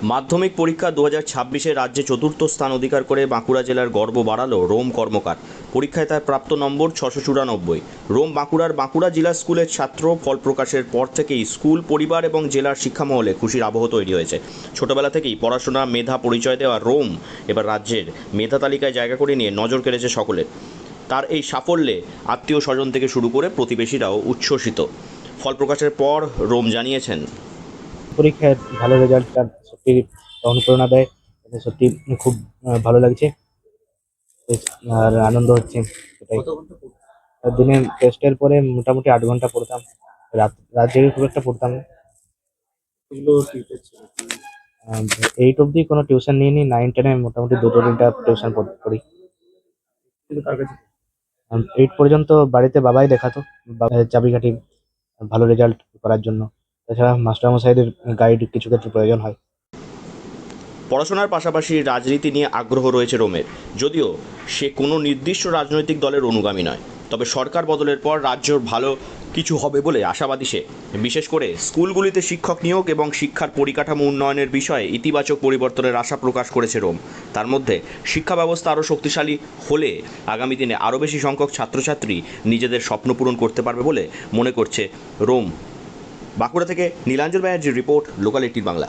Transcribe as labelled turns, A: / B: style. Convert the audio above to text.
A: মাধ্যমিক পরীক্ষা 2026-এ রাজ্যে চতুর্থ স্থান অধিকার করে বাঁকুড়া জেলার গর্ব বাড়ালো রোম কর্মকার। পরীক্ষায় তার প্রাপ্ত নম্বর 694। রোম বাঁকুড়ার বাঁকুড়া জেলা স্কুলের ছাত্র। ফল প্রকাশের পর থেকেই স্কুল, পরিবার এবং জেলার শিক্ষামহলে খুশির আবহ তৈরি হয়েছে। ছোটবেলা থেকেই পড়াশোনা, মেধা পরিচয় দেওয়া রোম এবার রাজ্যের মেধা তালিকায় জায়গা করে নিয়ে নজর কেড়েছে সকলের। তার এই সাফল্যে আত্মীয় স্বজন থেকে শুরু করে প্রতিবেশীরাও উচ্ছ্বসিত। ফল প্রকাশের পর রোম জানিয়েছেন,
B: পরীক্ষায় ভালো রেজাল্টটা সত্যি অনুপ্রেরণা দেয়। এতে সত্যি খুব ভালো লাগছে আর আনন্দ হচ্ছে সেটাই। আর দিনে টেস্টের পরে মোটামুটি 8 ঘন্টা পড়তাম, রাত জেগে খুব একটা পড়তাম না। 8 অবধি কোনো টিউশন নিইনি, 9-10-এ মোটামুটি 2-3টা টিউশন পড়ি। 8 পর্যন্ত বাড়িতে বাবাই দেখাতো, বাবার চাবিকাঠি ভালো রেজাল্ট করার জন্য। তাছাড়া মাস্টারমশাইদের গাইড কিছু ক্ষেত্রে প্রয়োজন হয়।
A: পড়াশোনার পাশাপাশি রাজনীতি নিয়ে আগ্রহ রয়েছে রোমের। যদিও সে কোনো নির্দিষ্ট রাজনৈতিক দলের অনুগামী নয়, তবে সরকার বদলের পর রাজ্যর ভালো কিছু হবে বলে আশাবাদী সে। বিশেষ করে স্কুলগুলিতে শিক্ষক নিয়োগ এবং শিক্ষার পরিকাঠামো উন্নয়নের বিষয়ে ইতিবাচক পরিবর্তনের আশা প্রকাশ করেছে রোম। তার মধ্যে শিক্ষা ব্যবস্থা আরও শক্তিশালী হলে আগামী দিনে আরও বেশি সংখ্যক ছাত্রছাত্রী নিজেদের স্বপ্ন পূরণ করতে পারবে বলে মনে করছে রোম। বাঁকুড়া থেকে নীলাঞ্জন ব্যানার্জির রিপোর্ট, লোকাল 18 বাংলা।